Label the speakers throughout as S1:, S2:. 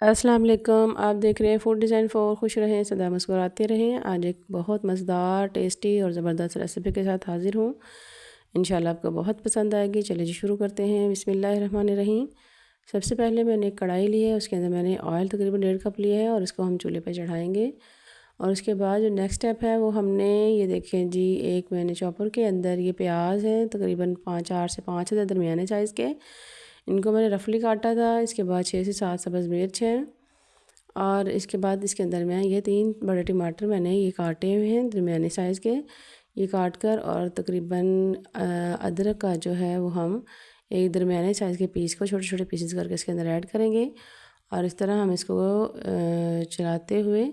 S1: अस्सलाम वालेकुम। आप देख रहे हैं फूड डिज़ाइन फॉर खुश रहें सदा मुस्कुराते रहें। आज एक बहुत मज़ेदार टेस्टी और ज़बरदस्त रेसिपी के साथ हाज़िर हूँ। इंशाल्लाह आपको बहुत पसंद आएगी। चलिए जी शुरू करते हैं। बिस्मिल्लाहिर्रहमानिर्रहीम। सबसे पहले मैंने एक कढ़ाई ली है, उसके अंदर मैंने ऑयल तकरीबन 1.5 कप लिया है और इसको हम चूल्हे पर चढ़ाएँगे। और उसके बाद जो नेक्स्ट स्टेप है वो हमने ये देखें जी, एक मैंने चॉपर के अंदर ये प्याज है तकरीबन 4 से 5 है दरमियाने साइज़ के। इनको मैंने रफली काटा था। इसके बाद 6 से 7 सब्ज़ मिर्च हैं और इसके बाद इसके अंदर मैं ये 3 बड़े टमाटर मैंने ये काटे हुए हैं दरमियाने साइज़ के, ये काट कर। और तकरीबन अदरक का जो है वो हम एक दरमियाने साइज़ के पीस को छोटे छोटे पीसेस करके इसके अंदर ऐड करेंगे। और इस तरह हम इसको चलाते हुए,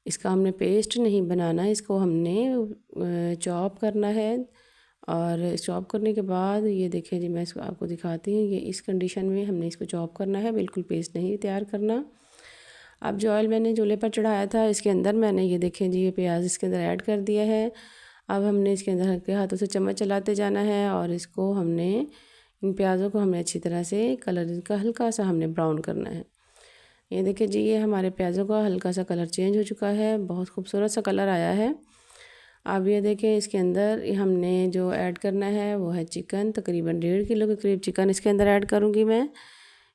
S1: इसका हमने पेस्ट नहीं बनाना है, इसको हमने चॉप करना है। और चॉप करने के बाद ये देखिए जी, मैं इसको आपको दिखाती हूँ। ये इस कंडीशन में हमने इसको चॉप करना है, बिल्कुल पेस्ट नहीं तैयार करना। अब जो ऑयल मैंने चूल्हे पर चढ़ाया था, इसके अंदर मैंने ये देखें जी, ये प्याज इसके अंदर ऐड कर दिया है। अब हमने इसके अंदर हल्के हाथों से चम्मच चलाते जाना है और इसको हमने, इन प्याज़ों को हमने अच्छी तरह से कलर इनका हल्का सा हमने ब्राउन करना है। ये देखिए जी, ये हमारे प्याज़ों का हल्का सा कलर चेंज हो चुका है, बहुत खूबसूरत सा कलर आया है। अब ये देखें, इसके अंदर हमने जो ऐड करना है वो है चिकन। तकरीबन 1.5 किलो के करीब चिकन इसके अंदर ऐड करूँगी मैं।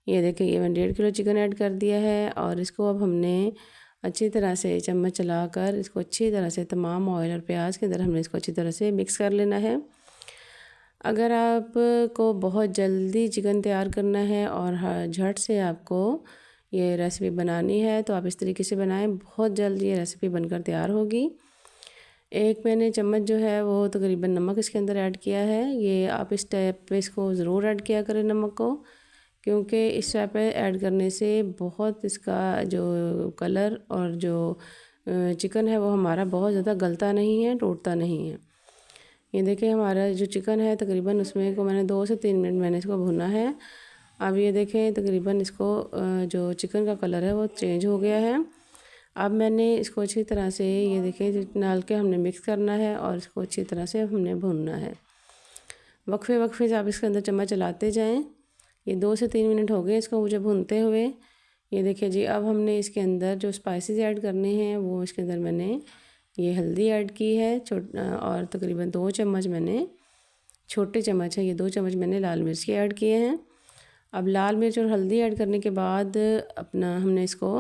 S1: ये देखिए, ये मैंने 1.5 किलो चिकन ऐड कर दिया है और इसको अब हमने अच्छी तरह से चम्मच चलाकर इसको अच्छी तरह से तमाम ऑयल और प्याज के अंदर हमने इसको अच्छी तरह से मिक्स कर लेना है। अगर आपको बहुत जल्दी चिकन तैयार करना है और झट से आपको ये रेसिपी बनानी है तो आप इस तरीके से बनाएं, बहुत जल्द ये रेसिपी बनकर तैयार होगी। एक मैंने चम्मच जो है वो तकरीबन नमक इसके अंदर ऐड किया है। ये आप इस स्टेप पे इसको ज़रूर ऐड किया करें नमक को, क्योंकि इस स्टेप पे ऐड करने से बहुत इसका जो कलर और जो चिकन है वो हमारा बहुत ज़्यादा गलता नहीं है, टूटता नहीं है। ये देखिए, हमारा जो चिकन है तकरीबन उसमें को मैंने 2 से 3 मिनट मैंने इसको भुना है। अब ये देखें, तकरीबन इसको जो चिकन का कलर है वो चेंज हो गया है। अब मैंने इसको अच्छी तरह से ये देखिए डाल के हमने मिक्स करना है और इसको अच्छी तरह से हमने भूनना है। वक्फे वक्फे से आप इसके अंदर चम्मच चलाते जाएं। ये 2 से 3 मिनट हो गए इसको मुझे भूनते हुए। ये देखिए जी, अब हमने इसके अंदर जो स्पाइसेस ऐड करने हैं वो इसके अंदर मैंने ये हल्दी ऐड की है और तकरीबन 2 चम्मच मैंने, छोटे चम्मच है ये, 2 चम्मच मैंने लाल मिर्च के ऐड किए हैं। अब लाल मिर्च और हल्दी ऐड करने के बाद अपना हमने इसको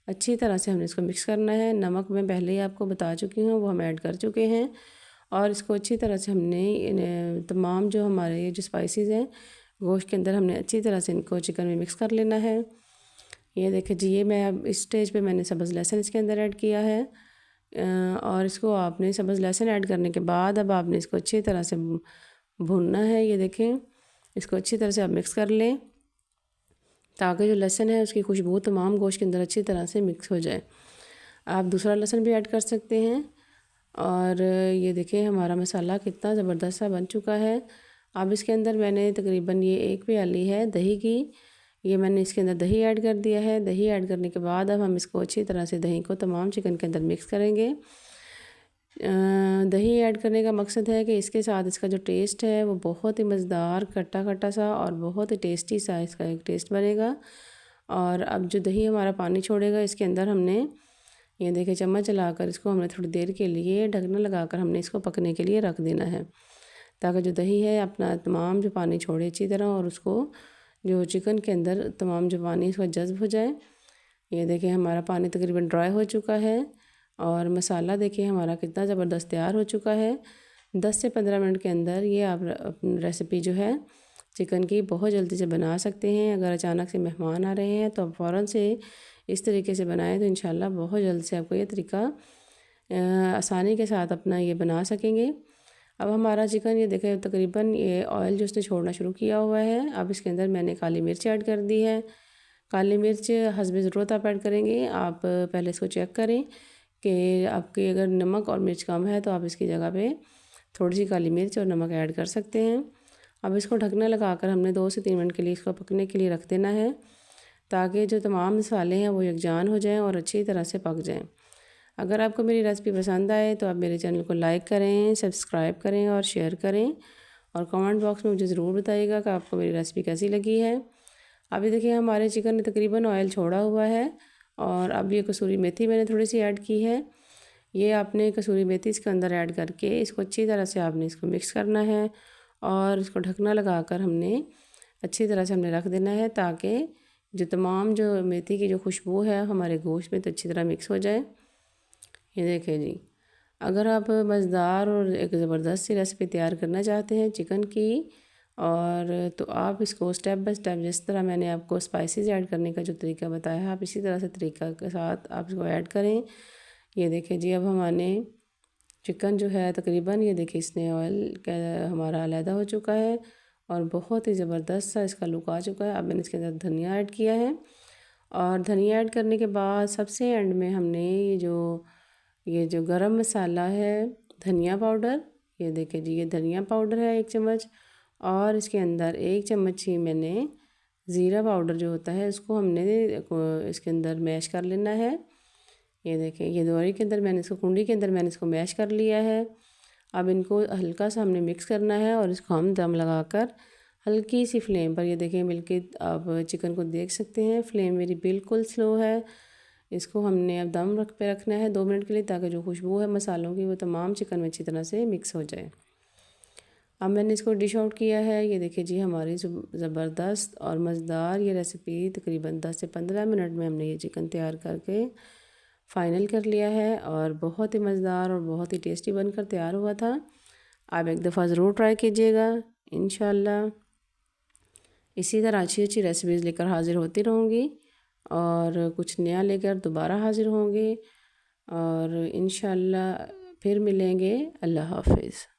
S1: अच्छी तरह से हमने इसको मिक्स करना है। नमक मैं पहले ही आपको बता चुकी हूँ, वो हम ऐड कर चुके हैं। और इसको अच्छी तरह से हमने तमाम जो हमारे ये जो स्पाइसेस हैं गोश्त के अंदर, हमने अच्छी तरह से इनको चिकन में मिक्स कर लेना है। ये देखिए जी, ये मैं अब इस स्टेज पे मैंने सब्ज़ लहसुन इसके अंदर ऐड किया है। और इसको आपने सब्ज़ लहसुन ऐड करने के बाद अब आपने इसको अच्छी तरह से भूनना है। ये देखें, इसको अच्छी तरह से आप मिक्स कर लें ताकि जो लहसुन है उसकी खुशबू तमाम गोश्त के अंदर अच्छी तरह से मिक्स हो जाए। आप दूसरा लहसुन भी ऐड कर सकते हैं। और ये देखिए, हमारा मसाला कितना ज़बरदस्त सा बन चुका है। अब इसके अंदर मैंने तकरीबन ये 1 प्याली है दही की, ये मैंने इसके अंदर दही ऐड कर दिया है। दही ऐड करने के बाद अब हम इसको अच्छी तरह से दही को तमाम चिकन के अंदर मिक्स करेंगे। दही ऐड करने का मकसद है कि इसके साथ इसका जो टेस्ट है वो बहुत ही मज़ेदार खट्टा खट्टा सा और बहुत ही टेस्टी सा इसका एक टेस्ट बनेगा। और अब जो दही हमारा पानी छोड़ेगा, इसके अंदर हमने ये देखिए चम्मच चलाकर इसको हमने थोड़ी देर के लिए ढकना लगाकर हमने इसको पकने के लिए रख देना है, ताकि जो दही है अपना तमाम जो पानी छोड़े अच्छी तरह और उसको जो चिकन के अंदर तमाम जो पानी इसको जज़्ब हो जाए। ये देखिए, हमारा पानी तकरीबन ड्राई हो चुका है और मसाला देखिए हमारा कितना ज़बरदस्त तैयार हो चुका है। 10 से 15 मिनट के अंदर ये आप रेसिपी जो है चिकन की बहुत जल्दी से बना सकते हैं। अगर अचानक से मेहमान आ रहे हैं तो आप फ़ौरन से इस तरीके से बनाएं तो इंशाल्लाह बहुत जल्द से आपको ये तरीका आसानी के साथ अपना ये बना सकेंगे। अब हमारा चिकन ये देखें तकरीबन ये ऑयल जो उसने छोड़ना शुरू किया हुआ है। अब इसके अंदर मैंने काली मिर्च ऐड कर दी है। काली मिर्च हस्बे ज़रूरत आप ऐड करेंगे। आप पहले इसको चेक करें कि आपके अगर नमक और मिर्च कम है तो आप इसकी जगह पे थोड़ी सी काली मिर्च और नमक ऐड कर सकते हैं। अब इसको ढकना लगाकर हमने 2 से 3 मिनट के लिए इसको पकने के लिए रख देना है, ताकि जो तमाम मसाले हैं वो यकजान हो जाएं और अच्छी तरह से पक जाएं। अगर आपको मेरी रेसिपी पसंद आए तो आप मेरे चैनल को लाइक करें, सब्सक्राइब करें और शेयर करें। और कमेंट बॉक्स में मुझे ज़रूर बताइएगा कि आपको मेरी रेसिपी कैसी लगी है। अभी देखिए हमारे चिकन ने तकरीबन ऑयल छोड़ा हुआ है। और अब ये कसूरी मेथी मैंने थोड़ी सी ऐड की है। ये आपने कसूरी मेथी इसके अंदर ऐड करके इसको अच्छी तरह से आपने इसको मिक्स करना है और इसको ढकना लगाकर हमने अच्छी तरह से हमने रख देना है, ताकि जो तमाम जो मेथी की जो खुशबू है हमारे गोश्त में तो अच्छी तरह मिक्स हो जाए। ये देखिए जी, अगर आप मज़ेदार और एक ज़बरदस्त सी रेसिपी तैयार करना चाहते हैं चिकन की, और तो आप इसको स्टेप बाय स्टेप जिस तरह मैंने आपको स्पाइसेस ऐड करने का जो तरीका बताया है, आप इसी तरह से तरीका के साथ आप इसको ऐड करें। ये देखिए जी, अब हमारे चिकन जो है तकरीबन ये देखिए इसने ऑयल का हमारा अलहदा हो चुका है और बहुत ही ज़बरदस्त सा इसका लुक आ चुका है। अब मैंने इसके अंदर धनिया ऐड किया है और धनिया ऐड करने के बाद सबसे एंड में हमने ये जो गरम मसाला है धनिया पाउडर, ये देखिए जी, ये धनिया पाउडर है 1 चम्मच, और इसके अंदर 1 चम्मच ही मैंने ज़ीरा पाउडर जो होता है उसको हमने इसके अंदर मैश कर लेना है। ये देखें, ये दोरी के अंदर मैंने इसको कुंडी के अंदर मैंने इसको मैश कर लिया है। अब इनको हल्का सा हमने मिक्स करना है और इसको हम दम लगाकर हल्की सी फ्लेम पर, ये देखें बल्कि आप चिकन को देख सकते हैं फ्लेम मेरी बिल्कुल स्लो है। इसको हमने अब दम पे रखना है 2 मिनट के लिए, ताकि जो खुशबू है मसालों की वो तमाम चिकन में अच्छी तरह से मिक्स हो जाए। अब मैंने इसको डिश आउट किया है। ये देखिए जी, हमारी ज़बरदस्त और मज़ेदार ये रेसिपी तकरीबन 10 से 15 मिनट में हमने ये चिकन तैयार करके फ़ाइनल कर लिया है और बहुत ही मज़ेदार और बहुत ही टेस्टी बनकर तैयार हुआ था। आप एक दफ़ा ज़रूर ट्राई कीजिएगा। इंशाल्लाह इसी तरह अच्छी अच्छी रेसिपीज़ लेकर हाज़िर होती रहूँगी और कुछ नया लेकर दोबारा हाज़िर होंगे और इंशाल्लाह फिर मिलेंगे। अल्लाह हाफ़िज़।